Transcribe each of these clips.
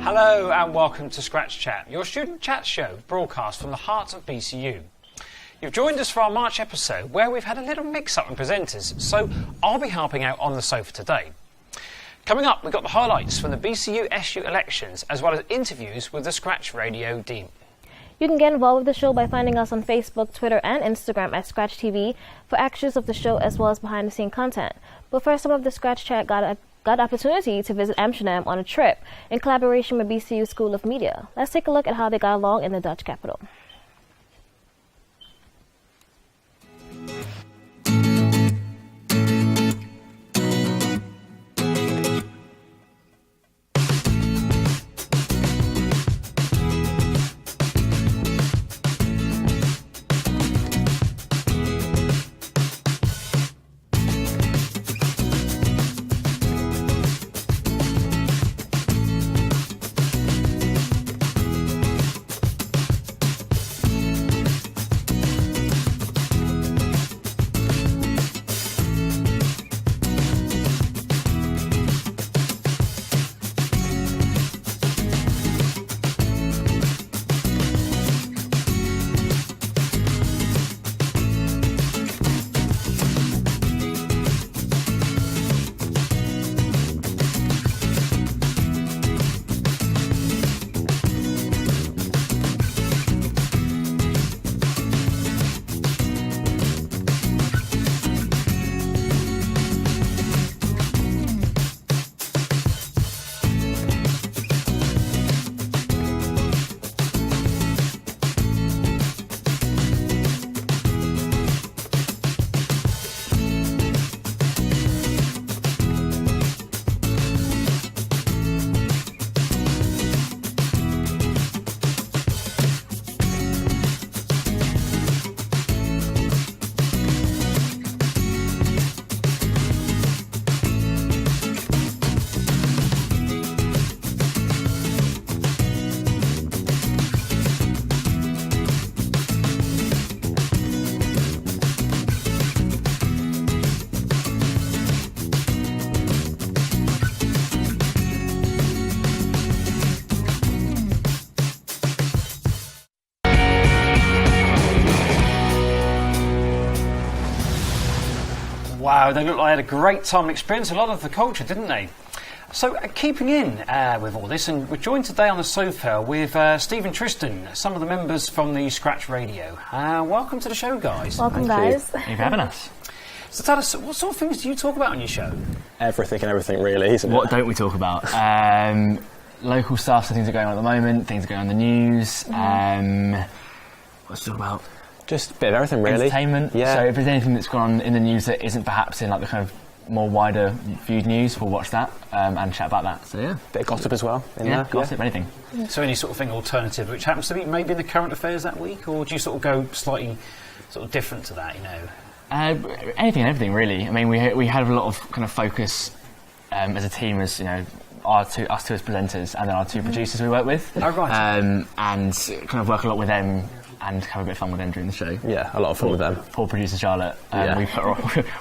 Hello and welcome to Scratch Chat, your student chat show broadcast from the heart of BCU. You've joined us for our March episode where we've had a little mix-up in presenters, so I'll be helping out on the sofa today. Coming up, we've got the highlights from the BCU SU elections as well as interviews with the Scratch Radio team. You can get involved with the show by finding us on Facebook, Twitter and Instagram at Scratch TV for extras of the show as well as behind-the-scenes content. But first, some of the Scratch Chat got opportunity to visit Amsterdam on a trip in collaboration with BCU School of Media. Let's take a look at how they got along in the Dutch capital. Wow, they looked like they had a great time and experienced a lot of the culture, didn't they? So, keeping in with all this, and we're joined today on the sofa with Steve and Tristan, some of the members from the Scratch Radio. Welcome to the show, guys. Welcome, guys. Thank you for having us. So tell us, what sort of things do you talk about on your show? Everything and everything, really, isn't it? What don't we talk about? Local stuff, so things are going on at the moment, things are going on in the news. What's it all about? Just a bit of everything, really. Entertainment. Yeah. So if there's anything that's gone on in the news that isn't perhaps in like the kind of more wider viewed news, we'll watch that and chat about that. So yeah. Bit of gossip as well. Gossip, anything. So any sort of thing alternative, which happens to be maybe in the current affairs that week, or do you sort of go slightly sort of different to that, you know? Anything and everything, really. I mean, we had a lot of kind of focus as a team, as you know, us two as presenters, and then our two producers we work with. Oh, right. And kind of work a lot with them and have a bit of fun with them during the show. Yeah, a lot of fun with them. Poor producer Charlotte.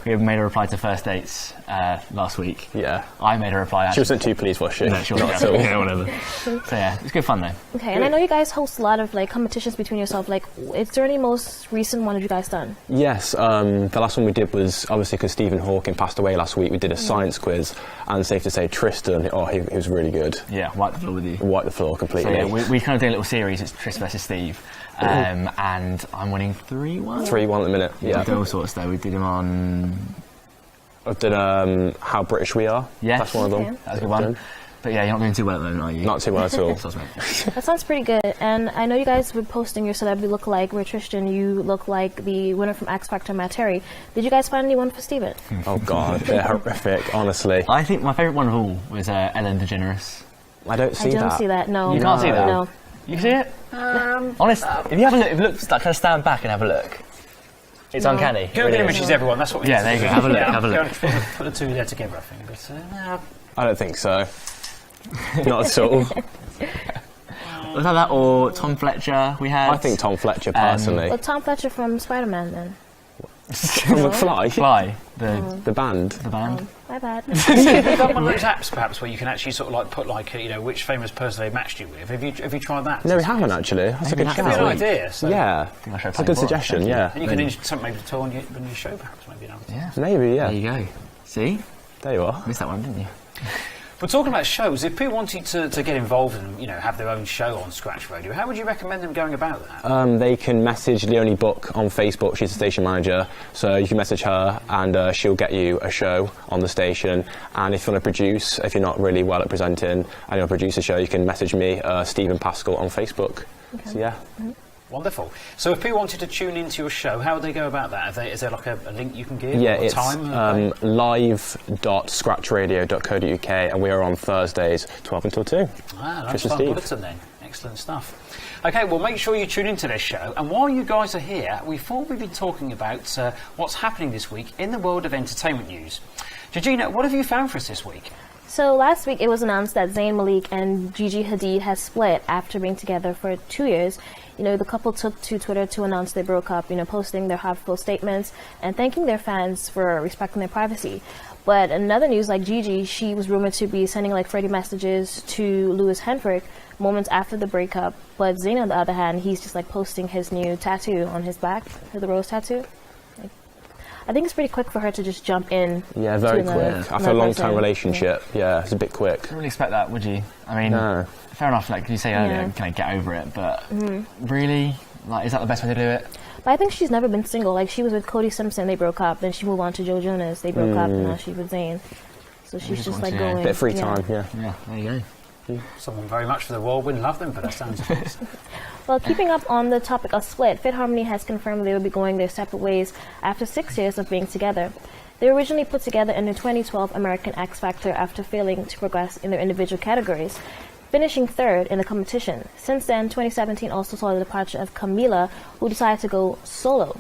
We made a reply to First Dates last week. Yeah. I made a reply. She wasn't too pleased, was she? No, she wasn't. Yeah, whatever. So yeah, it's good fun though. Okay, and I know you guys host a lot of like competitions between yourself. Like, is there any most recent one have you guys done? Yes, the last one we did was obviously because Stephen Hawking passed away last week. We did a science quiz, and safe to say, Tristan, he was really good. Yeah, wiped the floor with you. Wiped the floor completely. So yeah, we kind of did a little series. It's Tris versus Steve. And I'm winning 3-1. 3-1 at the minute. Yeah. We did all sorts though. We did him on. I did How British We Are. Yes. That's one of them. Okay. That's a good one. But yeah, you're not doing too well at the moment, are you? Not too well at all. That sounds pretty good. And I know you guys were posting your celebrity look-alike, where Tristan, you look like the winner from X Factor, Matt Terry. Did you guys find anyone for Steven? Oh God, they're horrific. Honestly. I think my favourite one of all was Ellen DeGeneres. I don't see that. I don't see that. No. You can't see that? No. You see it? Honest, if you have a look, if you look, kind of stand back and have a look. It's uncanny. Google images, everyone. That's what we Yeah, there you go. Have a look. Have a look. Put the two there together, I think. But I don't think so. Not at all. Was that or Tom Fletcher? We had. I think Tom Fletcher personally. Well, Tom Fletcher from Spider-Man then. From McFly? Fly, The band. the band. My bad. Have you done one of those apps, perhaps, where you can actually sort of like put like which famous person they matched you with? Have you tried that? No, we haven't actually. That's a good Maybe Give me an shout. idea. So. Yeah, I should it's a good play more, suggestion. actually. Yeah, And you can do something maybe to on your show, perhaps, maybe. Yeah. maybe. Yeah, There you go. See? there you are. Missed that one, didn't you? But talking about shows, if people wanted to get involved and have their own show on Scratch Radio, how would you recommend them going about that? They can message Leonie Book on Facebook. She's the station manager, so you can message her and she'll get you a show on the station. And if you want to produce, if you're not really well at presenting and you want to produce a show, you can message me, Stephen Pascal, on Facebook. Okay. So yeah. Wonderful. So if people wanted to tune into your show, how would they go about that? Is there like a link you can give? Yeah, or a it's time? live.scratchradio.co.uk, and we are on Thursdays, 12 until 2. Lunchtime Steve. bulletin then. Excellent stuff. Okay, well, make sure you tune into this show. And while you guys are here, we thought we'd be talking about what's happening this week in the world of entertainment news. Georgina, what have you found for us this week? So last week it was announced that Zayn Malik and Gigi Hadid has split after being together for 2 years. The couple took to Twitter to announce they broke up, posting their heartfelt statements and thanking their fans for respecting their privacy. But in other news, like Gigi, she was rumored to be sending like flirty messages to Louis Henrik moments after the breakup. But Zayn, on the other hand, he's just like posting his new tattoo on his back, the rose tattoo. I think it's pretty quick for her to just jump in. Yeah, very to quick. After a long-time relationship, yeah, it's a bit quick. Wouldn't expect that, would you? I mean, No. fair enough, like you say earlier, kind of get over it, but really? Like, is that the best way to do it? But I think she's never been single. Like, she was with Cody Simpson, they broke up. Then she moved on to Joe Jonas, they broke up, and now she's with Zayn. So she's just like going. Bit of free time, yeah. Yeah, there you go. Someone very much for the whirlwind love them, but that sounds nice. Well, keeping up on the topic of split, Fit Harmony has confirmed they will be going their separate ways after 6 years of being together. They were originally put together in the 2012 American X Factor after failing to progress in their individual categories, finishing third in the competition. Since then, 2017 also saw the departure of Camila, who decided to go solo.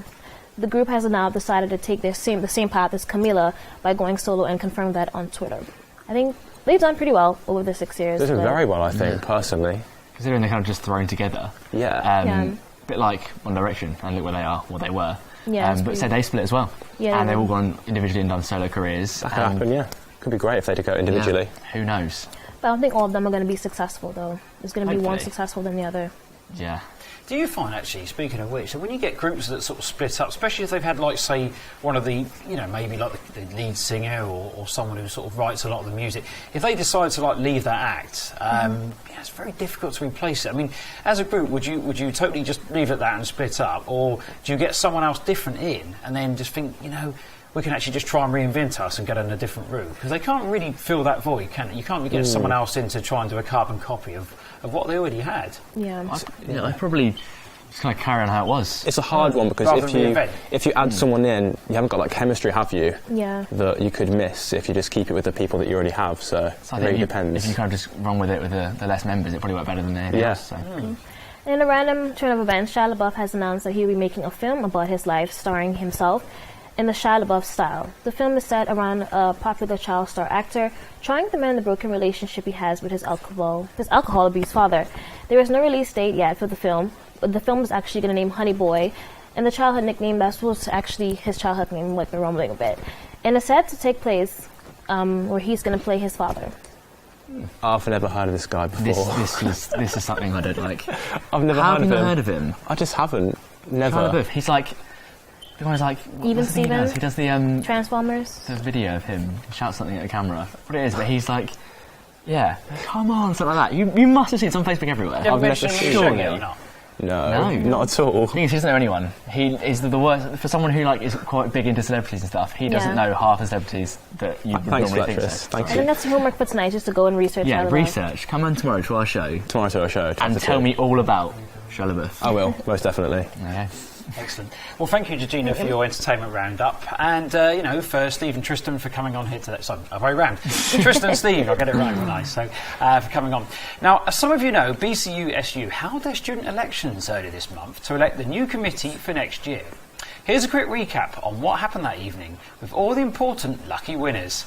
The group has now decided to take the same path as Camila by going solo and confirmed that on Twitter. I think they've done pretty well over the 6 years. They did very well, I think, personally. Considering they're kind of just thrown together. Yeah. Yeah. Bit like One Direction, and look where they are, what they were. Yeah, it's but so they split as well. Yeah, and they they've all did. gone individually and done solo careers. That could happen, yeah. Could be great if they did go individually. Yeah, who knows? But I don't think all of them are going to be successful, though. There's going to be one Hopefully. successful than the other. Yeah. Do you find, actually, speaking of which, that when you get groups that sort of split up, especially if they've had, like, say, one of the, maybe like the lead singer or someone who sort of writes a lot of the music, if they decide to, like, leave that act, it's very difficult to replace it. I mean, as a group, would you totally just leave it at that and split up, or do you get someone else different in and then just think, we can actually just try and reinvent us and get in a different route? Because they can't really fill that void, can they? You can't get someone else in to try and do a carbon copy of what they already had. Yeah. I probably just kind of carry on how it was. It's a hard one because Rather than reinvent. if you add someone in, you haven't got that chemistry, have you? Yeah. That you could miss if you just keep it with the people that you already have. So it I really think depends. if you kind of just run with it with the less members, it probably work better than anything else. So. In a random turn of events, Shia LaBeouf has announced that he'll be making a film about his life starring himself in the Shia LaBeouf style. The film is set around a popular child star actor trying to mend the broken relationship he has with his alcohol abuse father. There is no release date yet for the film, but the film is actually going to name Honey Boy, and the childhood nickname that was actually his childhood name, like been rumbling a bit. And it's set to take place where he's going to play his father. I've never heard of this guy before. This is something I don't like. I've never How heard have you of him. not heard of him? I just haven't. Never. Shia LaBeouf, he's like... The guy's like... Even what's the thing Steven? He does the... Transformers. There's a video of him. He shouts something at the camera. What it is, but he's like... Yeah, come on, something like that. You must have seen it. It's on Facebook everywhere. Have you I've mentioned never him seen on it. the show yet or not? No, No. not at all. The thing is, he doesn't know anyone. He is the worst for someone who like is quite big into celebrities and stuff. He doesn't Yeah. know half the celebrities that you would Thanks for normally that, think Tris. so. Thank I you. think that's your homework for tonight, just to go and research Yeah, Shia LaBeouf. research. Come on tomorrow to our show Tomorrow to our show. and tell me all about Shia LaBeouf. I will, most definitely. Okay. Excellent. Well, thank you, Georgina, for your entertainment roundup. And, for Steve and Tristan for coming on here today. Sorry, way round. Tristan and Steve, I'll get it right, won't I? So, for coming on. Now, as some of you know, BCU-SU held their student elections earlier this month to elect the new committee for next year. Here's a quick recap on what happened that evening with all the important lucky winners.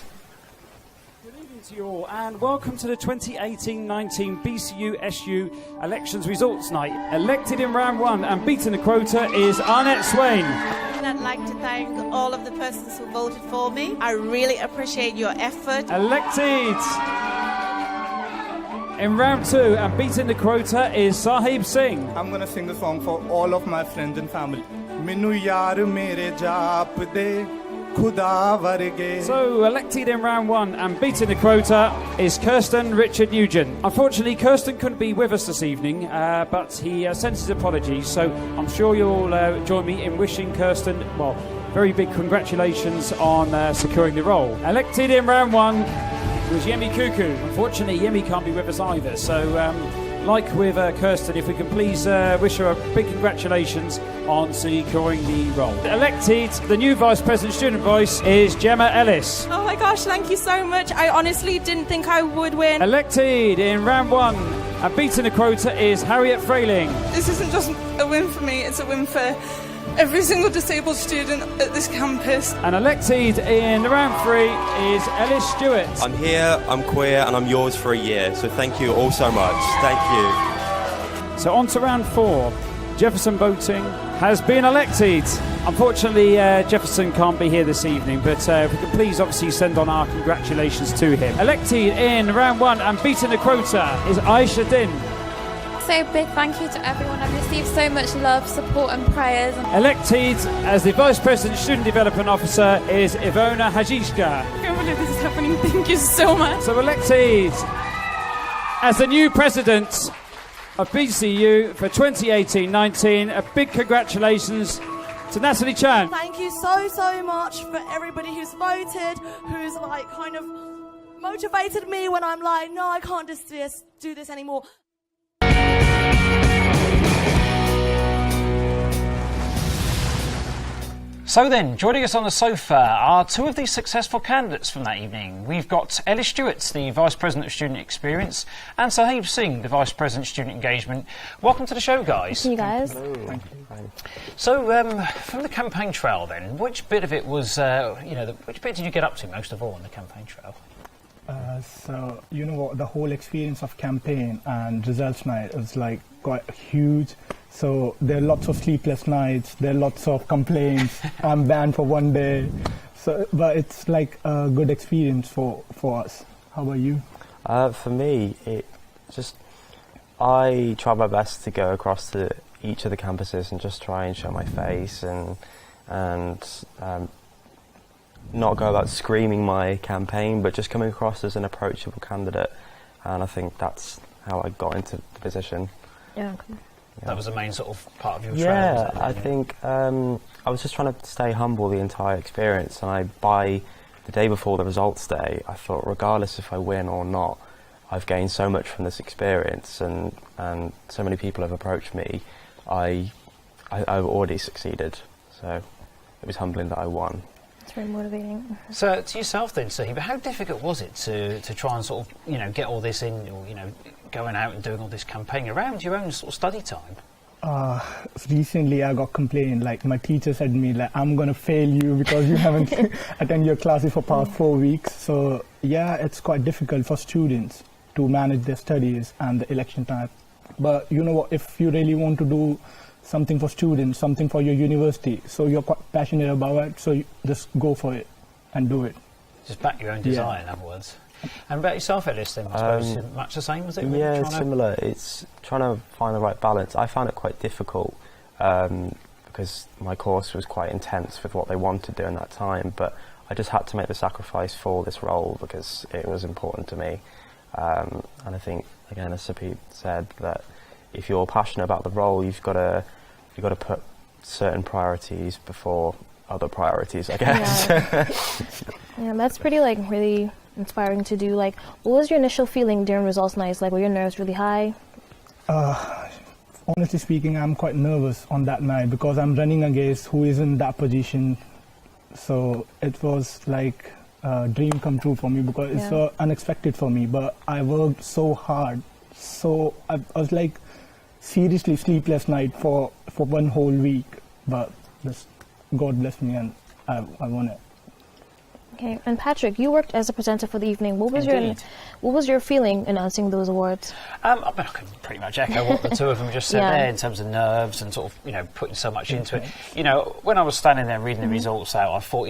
to you all, and welcome to the 2018-19 BCU SU Elections Results Night. Elected in round one and beating the quota is Arnett Swain. I'd like to thank all of the persons who voted for me. I really appreciate your effort. Elected in round two and beating the quota is Sahib Singh. I'm going to sing the song for all of my friends and family. Minu yaar mere jaap de khuda varge. So, elected in round one and beating the quota is Kirsten Richard Nugent. Unfortunately, Kirsten couldn't be with us this evening, but he sends his apologies, so I'm sure you'll join me in wishing Kirsten, well, very big congratulations on securing the role. Elected in round one was Yemi Kuku. Unfortunately, Yemi can't be with us either, so like with Kirsten, if we can please wish her a big congratulations on securing the role. Elected, the new Vice President Student Voice is Gemma Ellis. Oh my gosh, thank you so much. I honestly didn't think I would win. Elected in round one and beating the quota is Harriet Frayling. This isn't just a win for me, it's a win for every single disabled student at this campus. And elected in round three is Ellis Stewart. I'm here, I'm queer, and I'm yours for a year, so thank you all so much. Thank you. So on to round four. Jefferson Boating has been elected. Unfortunately, Jefferson can't be here this evening, but if we could please obviously send on our congratulations to him. Elected in round one and beating the quota is Aisha Din. So big thank you to everyone. I've received so much love, support and prayers. Elected as the Vice President Student Development Officer is Ivona Hajishka. I can't believe this is happening. Thank you so much. So elected as the new President of BCU for 2018-19, a big congratulations to Natalie Chan. Thank you so much for everybody who's voted, who's like kind of motivated me when I'm like, no, I can't just do this anymore. So then, joining us on the sofa are two of these successful candidates from that evening. We've got Ellis Stewart, the Vice President of Student Experience, and Sahib Singh, the Vice President of Student Engagement. Welcome to the show, guys. Thank you, guys. Thank you. So, from the campaign trail then, which bit of it was, which bit did you get up to most of all on the campaign trail? So, you know what, the whole experience of campaign and results night was like quite huge. So there are lots of sleepless nights, there are lots of complaints, I'm banned for one day. So, but it's like a good experience for us. How about you? For me, I try my best to go across to each of the campuses and just try and show my face and not go about screaming my campaign, but just coming across as an approachable candidate. And I think that's how I got into the position. Yeah. That was the main sort of part of your trail, Yeah, wasn't it, I think I was just trying to stay humble the entire experience, and by the day before the results day, I thought regardless if I win or not, I've gained so much from this experience, and so many people have approached me, I've already succeeded, so it was humbling that I won. It's very motivating. So to yourself then, Sahib, how difficult was it to try and sort of, get all this in, or, going out and doing all this campaigning around your own sort of study time? Recently I got complained, like my teacher said to me, like, I'm going to fail you because you haven't attended your classes for past 4 weeks. So yeah, it's quite difficult for students to manage their studies and the election time. But you know what, if you really want to do something for students, something for your university, so you're quite passionate about it, so you just go for it and do it. Just back your own desire, in other words. And about yourself, Ellis, then, I suppose, much the same, was it? Yeah, it's similar. It's trying to find the right balance. I found it quite difficult because my course was quite intense with what they wanted during that time, but I just had to make the sacrifice for this role because it was important to me. And I think, again, as Sapit said, that if you're passionate about the role, you've got to put certain priorities before other priorities, I guess. Yeah, that's pretty really inspiring to do. Like, what was your initial feeling during results nights? Like, were your nerves really high? Honestly speaking, I'm quite nervous on that night because I'm running against who is in that position. So it was like a dream come true for me because it's so unexpected for me. But I worked so hard. So I was like seriously sleepless night for 1 whole week. But just God bless me and I won it. Okay, and Patrick, you worked as a presenter for the evening. What was your feeling announcing those awards? I mean, I can pretty much echo what the two of them just said there in terms of nerves and sort of, putting so much into it. When I was standing there reading the results out, I thought,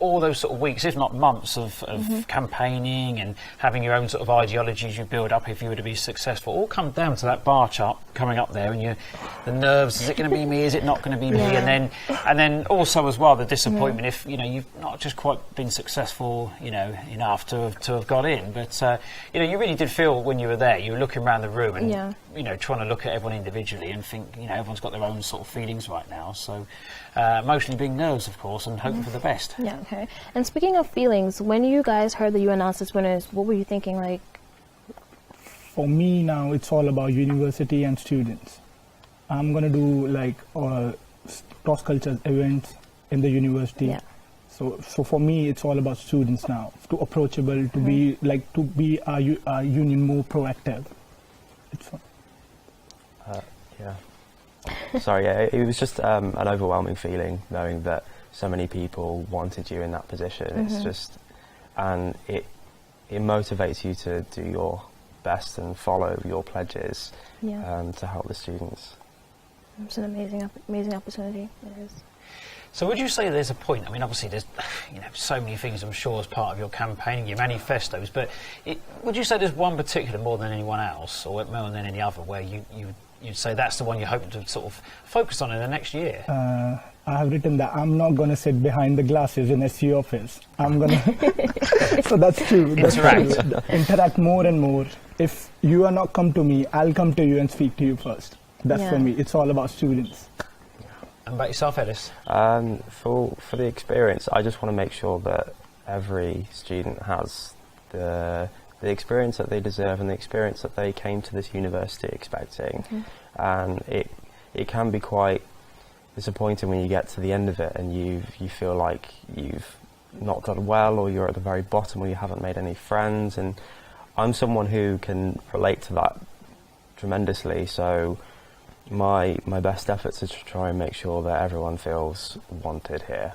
all those sort of weeks, if not months, of campaigning and having your own sort of ideologies you build up if you were to be successful, all come down to that bar chart coming up there, and the nerves. Is it going to be me? Is it not going to be me? And then also as well the disappointment if you've not just quite been successful enough to have got in, but you really did feel when you were there, you were looking around the room and trying to look at everyone individually and think everyone's got their own sort of feelings right now. So mostly being nerves, of course, and hoping for the best. Yeah. Okay. And speaking of feelings, when you guys heard that you announced as winners, what were you thinking? Like, for me now, it's all about university and students. I'm gonna do like cross-culture events in the university. Yeah. So for me, it's all about students now. To approachable, to be our union more proactive. It's fun. Sorry, it was just an overwhelming feeling knowing that so many people wanted you in that position. It's just, and it motivates you to do your best and follow your pledges to help the students. It's an amazing opportunity. It is. So would you say there's a point, I mean obviously there's so many things I'm sure as part of your campaigning, your manifestos, but would you say there's one particular more than anyone else or more than any other where you'd say that's the one you're hoping to sort of focus on in the next year? I have written that I'm not going to sit behind the glasses in SC office. I'm going to... So that's true. Interact more and more. If you are not come to me, I'll come to you and speak to you first. That's for me. It's all about students. And about yourself, Ellis? For the experience, I just want to make sure that every student has the experience that they deserve and the experience that they came to this university expecting. And it can be quite disappointing when you get to the end of it and you feel like you've not done well, or you're at the very bottom, or you haven't made any friends. And I'm someone who can relate to that tremendously, so my best efforts are to try and make sure that everyone feels wanted here.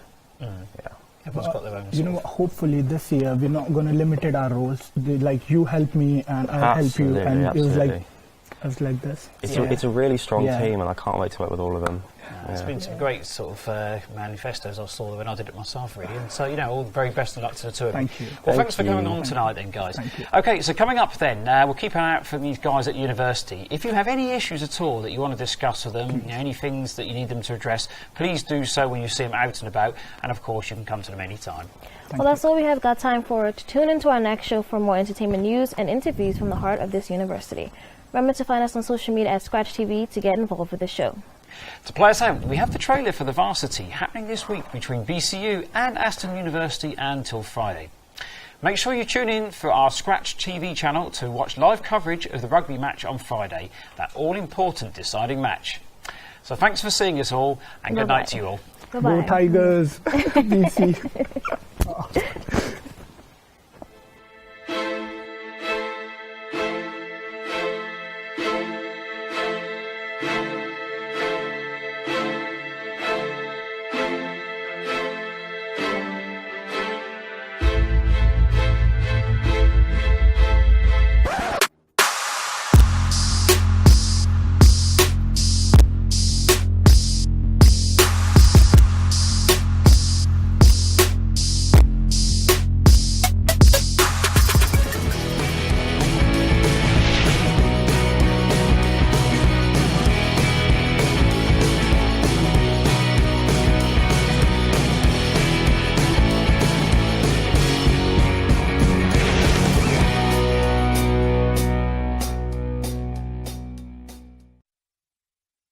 Everyone's got their own hopefully this year we're not going to limit our roles. Like you help me and I'll help you, and it was like this. It's a really strong team, and I can't wait to work with all of them. There's been some great sort of manifestos I saw when I did it myself, really. And so, all the very best of luck to the two of them. Thank you. Well, thanks for coming on tonight then, guys. Okay, so coming up then, we'll keep an eye out for these guys at university. If you have any issues at all that you want to discuss with them, any things that you need them to address, please do so when you see them out and about. And, of course, you can come to them anytime. Well, that's all we have got time for. To tune into our next show for more entertainment news and interviews from the heart of this university. Remember to find us on social media at Scratch TV to get involved with the show. To play us out, we have the trailer for the Varsity happening this week between BCU and Aston University until Friday. Make sure you tune in for our Scratch TV channel to watch live coverage of the rugby match on Friday, that all-important deciding match. So thanks for seeing us all, and good night to you all. Go Tigers! BC.